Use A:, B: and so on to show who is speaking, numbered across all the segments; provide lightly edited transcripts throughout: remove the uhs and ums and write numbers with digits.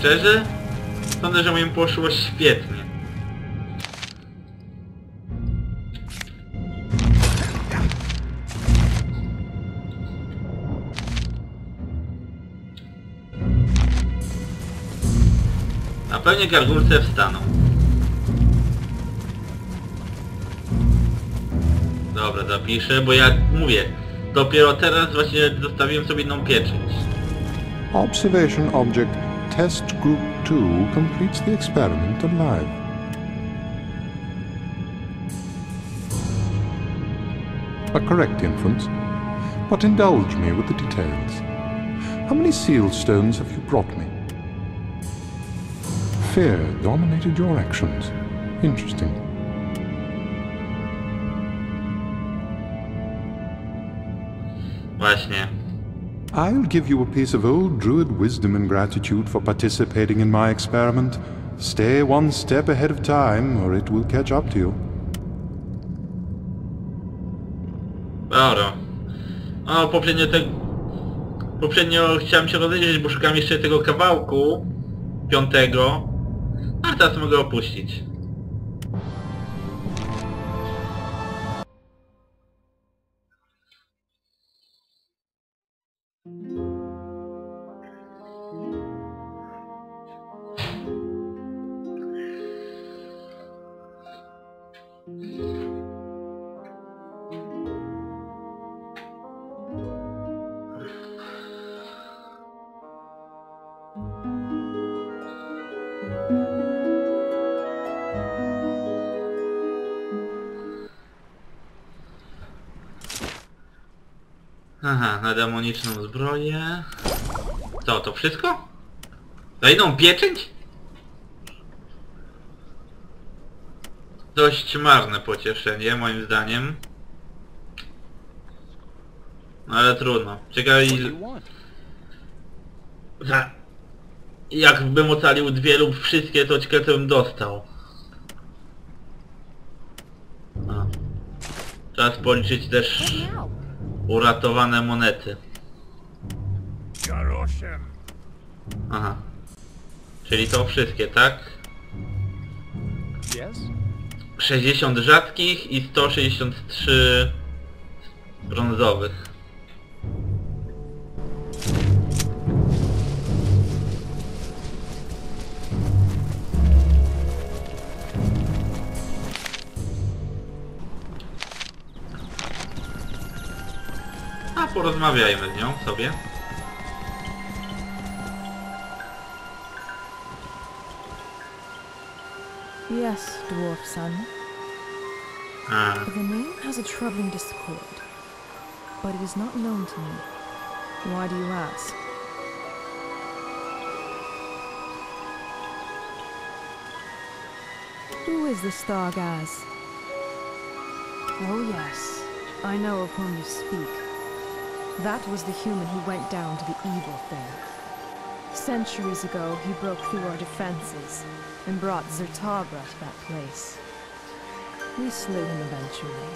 A: szczerze, sądzę, że mu poszło świetnie. A pewnie gargulce wstaną. Dobra, zapiszę, bo jak mówię, dopiero teraz właśnie zostawiłem sobie jedną pieczęć.
B: Observation object test group 2 completes the experiment alive. A correct inference, but indulge me with the details. How many seal stones have you brought me? Fear dominated your actions. Interesting.
A: Właśnie.
B: I'll give you a piece of old druid wisdom and gratitude for participating in my experiment. Stay one step ahead of time, or it will catch up to you.
A: Dobra. O, poprzednio chciałem się rozejrzeć, bo szukam jeszcze tego kawałku 5, a teraz mogę opuścić. Aha, na demoniczną zbroję. Co, to wszystko? Za jedną pieczęć? Dość marne pocieszenie, moim zdaniem. No ale trudno. Ciekawe jakbym ocalił 2 lub wszystkie, to ciekawe co bym dostał. A. Czas policzyć też uratowane monety. Aha. Czyli to wszystkie, tak? 60 rzadkich i 163 brązowych. A porozmawiajmy z nią sobie.
C: Yes, dwarf son. The name has a troubling discord, but it is not known to me. Why do you ask? Who is this Stargaz? Oh yes, I know of whom you speak. That was the human who went down to the evil thing. Centuries ago, he broke through our defenses and brought Zertabra to that place. We slew him eventually.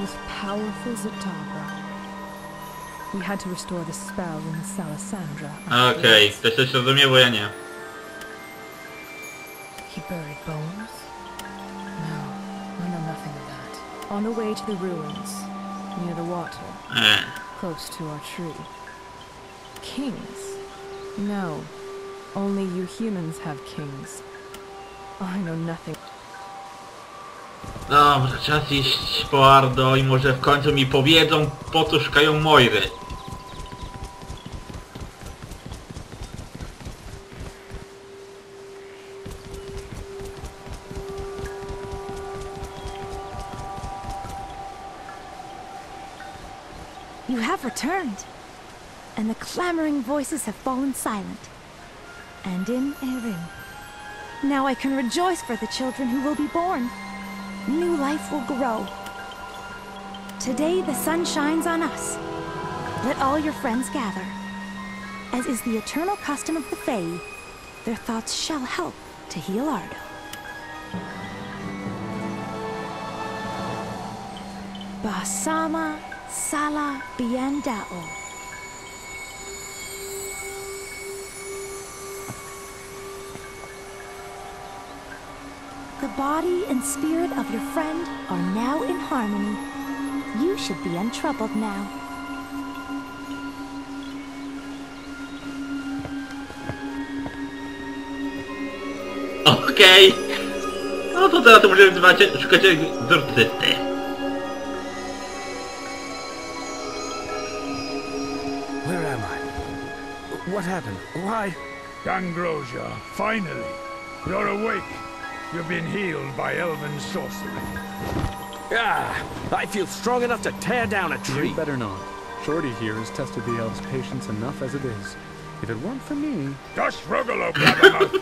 C: With powerful Zertabra, we had to restore the spell in Salasandra.
A: Okej, to się rozumie, bo ja nie.
C: He buried bones? No, I know nothing of that. On the way to the ruins, near the water, close to our tree. Kings? No, only you humans have kings. I know nothing.
A: Dobra, czas iść po Ardo i może w końcu mi powiedzą, po co szukają Moiry.
D: You have returned, and the clamoring voices have fallen silent. And in Erin. Now I can rejoice for the children who will be born. New life will grow. Today the sun shines on us. Let all your friends gather. As is the eternal custom of the Fae, their thoughts shall help to heal Ardo. Basama Sala Biendao. The body and spirit of your friend are now in harmony. You should be untroubled now.
A: Okej. No to teraz to możemy szukać egzorcyty.
E: Where am I? What happened? Why?
F: Gangrosia, finally! You're awake. You've been healed by elven sorcery.
E: Ah! I feel strong enough to tear down a tree.
G: You better not. Shorty here has tested the elves' patience enough as it is. If it weren't for me...
F: Just Rugolo, blabbermouth!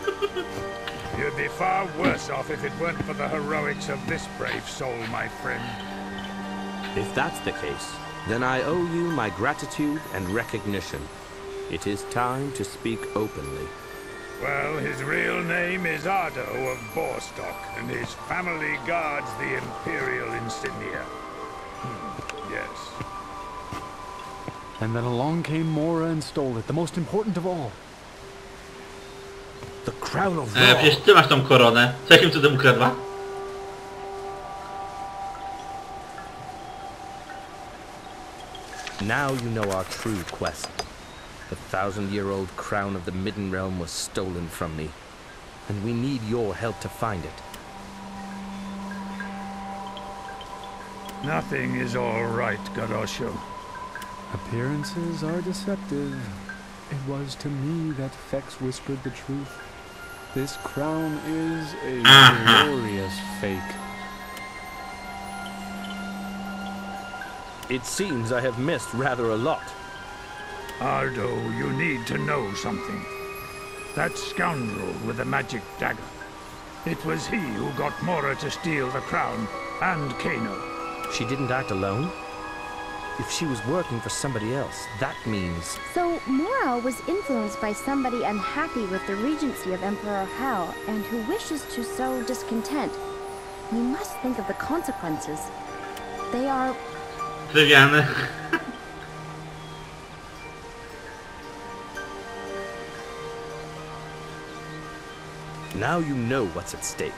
F: You'd be far worse off if it weren't for the heroics of this brave soul, my friend.
E: If that's the case, then I owe you my gratitude and recognition. It is time to speak openly.
F: Well, his real name is Ardo of Boarstock, and his family guards the Imperial insignia. Yes.
G: And then along came Mora and stole it, the most important of all.
E: The crown of
A: Przecież ty masz tą koronę. Co jakim cudem ukradła?
E: Now you know our true quest. The 1,000-year-old crown of the Midden Realm was stolen from me, and we need your help to find it.
F: Nothing is all right, Garosho.
G: Appearances are deceptive. It was to me that Fex whispered the truth. This crown is a glorious fake.
E: It seems I have missed rather a lot.
F: Ardo, you need to know something. That scoundrel with the magic dagger. It was he who got Mora to steal the crown, and Kano.
E: She didn't act alone? If she was working for somebody else, that means...
H: So, Mora was influenced by somebody unhappy with the regency of Emperor Hal, and who wishes to sow discontent. We must think of the consequences. They are...
A: Wywiane.
E: Now you know what's at stake.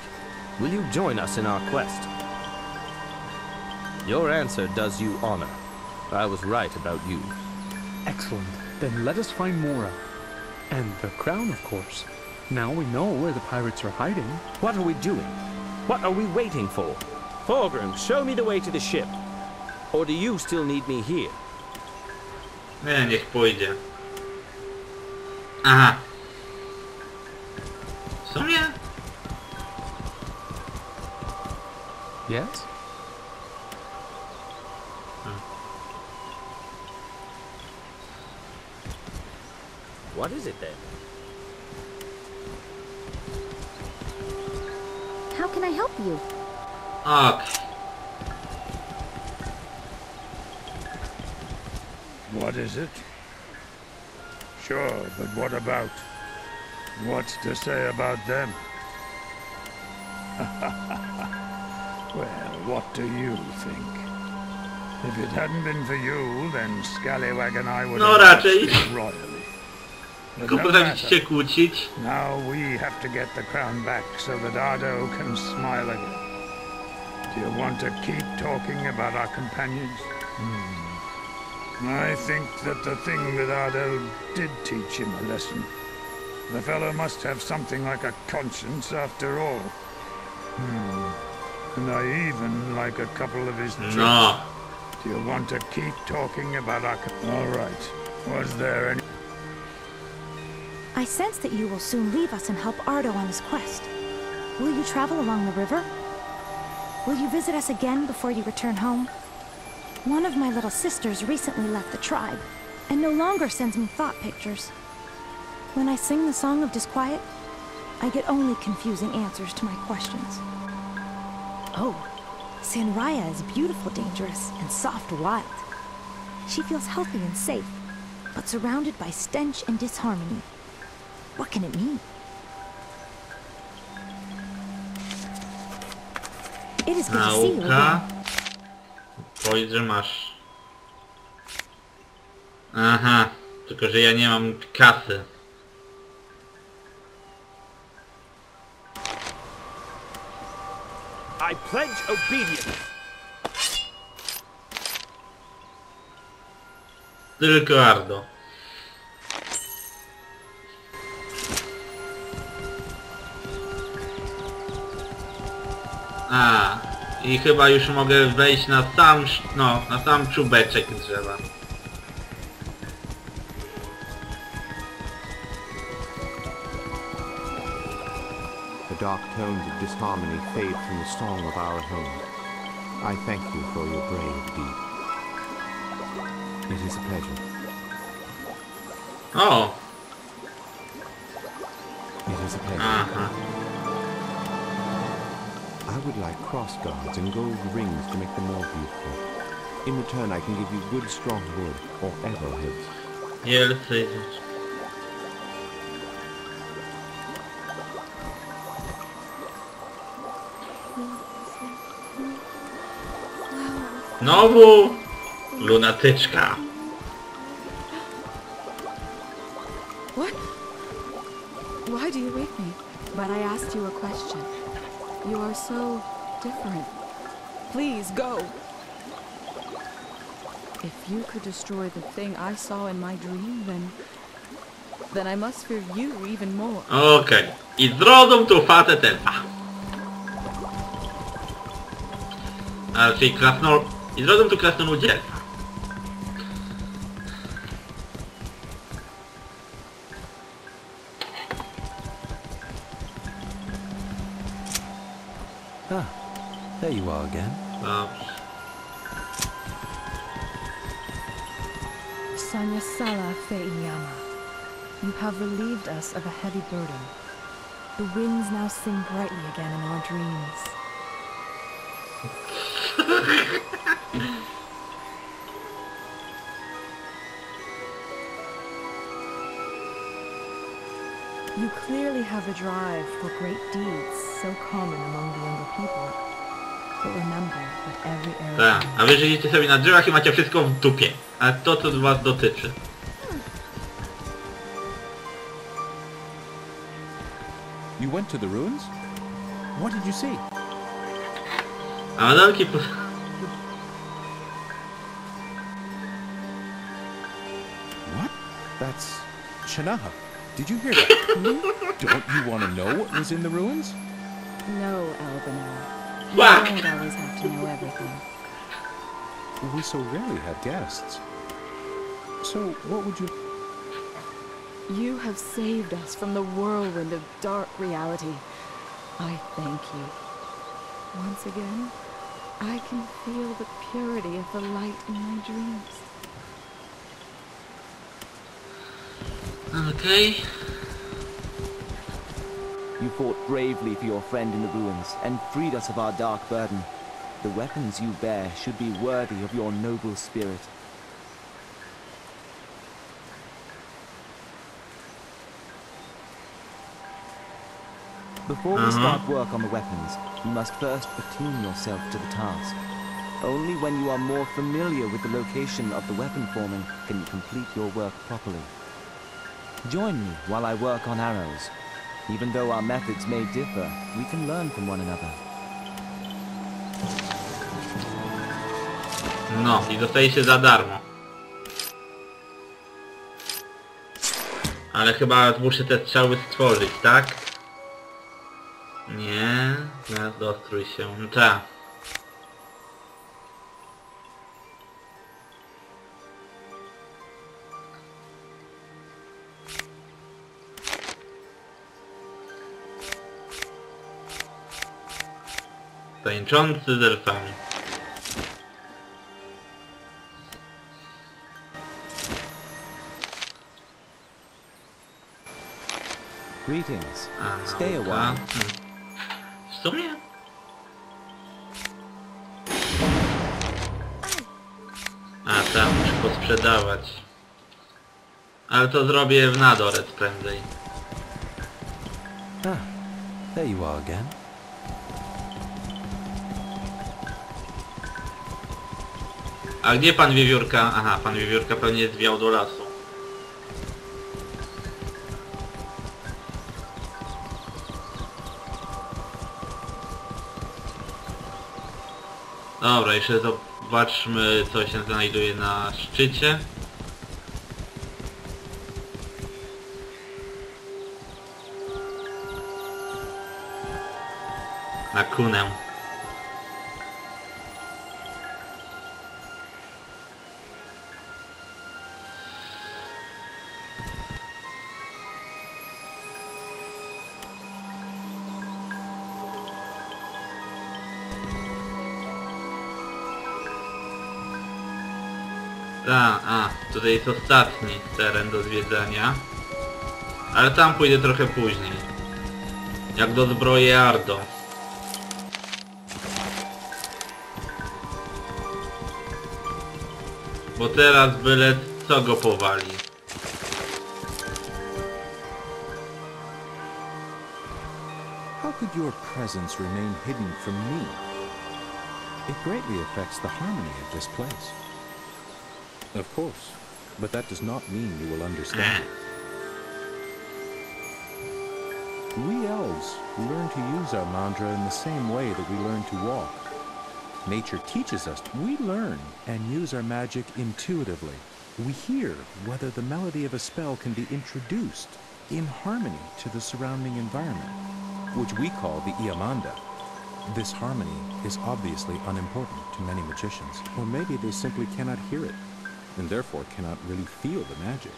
E: Will you join us in our quest? Your answer does you honor. I was right about you.
G: Excellent. Then let us find Mora. And the crown, of course. Now we know where the pirates are hiding.
E: What are we doing? What are we waiting for? Thorgrim, show me the way to the ship. Or do you still need me here?
A: Nie, niech pójdzie. Aha. W sumie?
G: Yes?
E: What is it then?
H: How can I help you?
A: Okay.
F: What is it? Sure, but what about? What's to say about them? Well, what do you think? If it hadn't been for you, then Scallywag and I would
A: No,
F: have
A: raczej.
F: lost it royally. But
A: Tylko
F: no
A: potraficie się
F: matter.
A: kłócić.
F: Now we have to get the crown back so that Ardo can smile again. Do you want to keep talking about our companions? I think that the thing with Ardo did teach him a lesson. The fellow must have something like a conscience after all. And I even like a couple of his tricks.
A: No.
F: Do you want to keep talking about our... All right. Was there any...
D: I sense that you will soon leave us and help Ardo on his quest. Will you travel along the river? Will you visit us again before you return home? One of my little sisters recently left the tribe, and no longer sends me thought pictures. When I sing the Song of Disquiet, I get only confusing answers to my questions. Oh, Sanraya is beautiful, dangerous, and soft, wild. She feels healthy and safe, but surrounded by stench and disharmony. What can it mean? It is good to see you
A: Nauka.
D: again.
A: Powiedz, że masz Aha, tylko że ja nie mam kasy.
E: I pledge obedience.
A: Tylko Ardo. A, i chyba już mogę wejść na sam, na sam czubeczek drzewa.
I: The dark tones of disharmony fade from the song of our home. I thank you for your brave deed. It is a pleasure.
A: O!
I: It is a pleasure.
A: Aha.
I: I would like cross guards and gold rings to make them more beautiful. In return, I can give you good, strong wood or arrowheads.
A: Wielcy. Znowu lunatyczka.
C: What? Why do you wake me? But I asked you a question. You are so different. Please go. If you could destroy the thing I saw in my dream, then I must fear you even more.
A: Okej. I zrodzą tu facet elfa. A czyli I zrodzą tu krasnoludzie elfa.
J: Ah, there you are again.
A: Dobrze.
C: Sanyasala Fe'inyama, you have relieved us of a heavy burden. The winds now sing brightly again in our dreams. You clearly have a drive for great deeds so common among the younger people. But remember that every era...
A: Tak, a wy żyjecie sobie na drzewach i macie wszystko w dupie. A to co was dotyczy.
J: You went to the ruins? What did you see?
A: A Madalki po...
J: What? That's Shanaha. Did you hear that? Don't you want to know what was in the ruins?
C: No, Albino. You
A: Whack!
C: don't always have to know everything.
J: We so rarely have guests. So, what would you...
C: You have saved us from the whirlwind of dark reality. I thank you. Once again, I can feel the purity of the light in my dreams.
A: Okej.
K: You fought bravely for your friend in the ruins and freed us of our dark burden. The weapons you bear should be worthy of your noble spirit. Before we start work on the weapons, you must first attune yourself to the task. Only when you are more familiar with the location of the weapon forming can you complete your work properly. Join me while I work on arrows. Even though our methods may differ, we can learn from one another.
A: No i dostajecie za darmo. Ale chyba muszę te strzały stworzyć, tak? Nie, dostrój się. No tak. Tańczący z elfami.
K: Greetings.
A: A,
K: Stay a while.
A: W sumie? A tam muszę posprzedawać. Ale to zrobię w Nadoret prędzej.
J: Ah, there you are again.
A: A gdzie pan Wiewiórka? Aha, pan Wiewiórka pewnie zwiał do lasu. Dobra, jeszcze zobaczmy, co się znajduje na szczycie. Na kunę. Tutaj jest ostatni teren do zwiedzania. Ale tam pójdę trochę później. Jak do zbroje Ardo. Bo teraz byle co go powali.
J: How could your presence remain hidden from me? It greatly affects the harmony of this place. Of course, but that does not mean you will understand. We elves learn to use our mantra in the same way that we learn to walk. Nature teaches us. We learn and use our magic intuitively. We hear whether the melody of a spell can be introduced in harmony to the surrounding environment, which we call the Iamanda. This harmony is obviously unimportant to many magicians, or maybe they simply cannot hear it, and therefore cannot really feel the magic.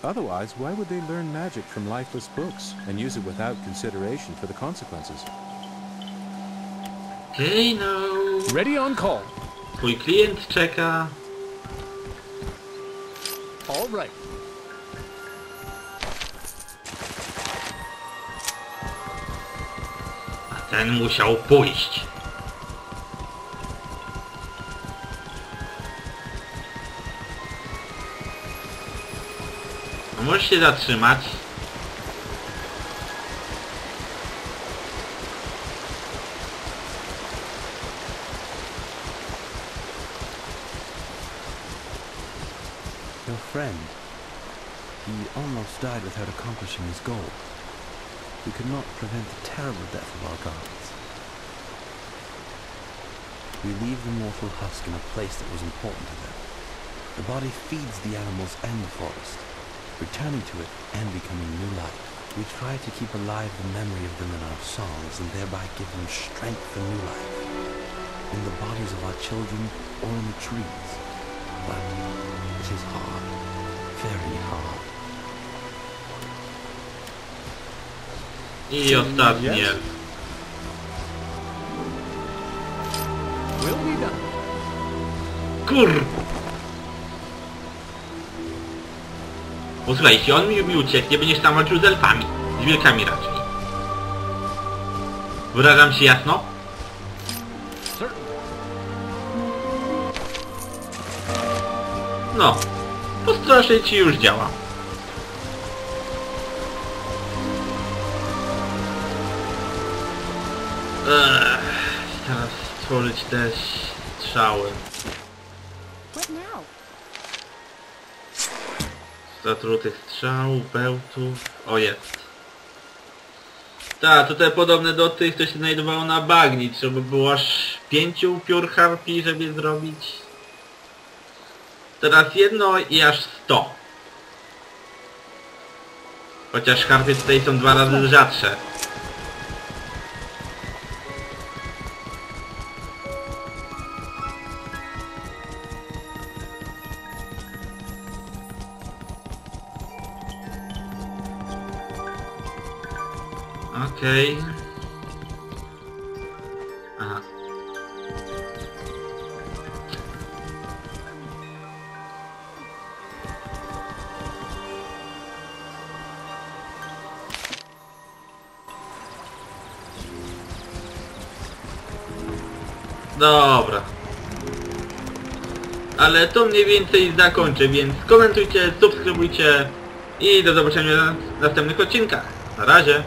J: Otherwise, why would they learn magic from lifeless books and use it without consideration for the consequences?
A: Hej no!
G: Ready on call.
A: Twój klient czeka.
G: All right.
A: A ten musiał pójść. A możesz się zatrzymać?
L: Your friend, he almost died without accomplishing his goal. We could not prevent the terrible death of our guards. We leave the mortal husk in a place that was important to them. The body feeds the animals and the forest, returning to it and becoming new life. We try to keep alive the memory of them in our songs and thereby give them strength for new life. In the bodies of our children or in the trees. But it is hard, very hard.
A: I ostatnie.
G: Will be done.
A: Kur... Posłuchaj, jeśli on mi ucieknie, będziesz tam walczył z elfami. Z wilkami raczej. Wyrażam się jasno? No. Postraszę ci już działa. Teraz stworzyć te strzały. Zatrutych strzał, bełtów... O, jest. Tak, tutaj podobne do tych, co się znajdowało na bagni. Trzeba było aż 5 piór harpii, żeby zrobić. Teraz jedno i aż 100. Chociaż harpie tutaj są 2 razy rzadsze. Okej. Aha. Dobra. Ale to mniej więcej zakończę, więc komentujcie, subskrybujcie i do zobaczenia w następnych odcinkach. Na razie.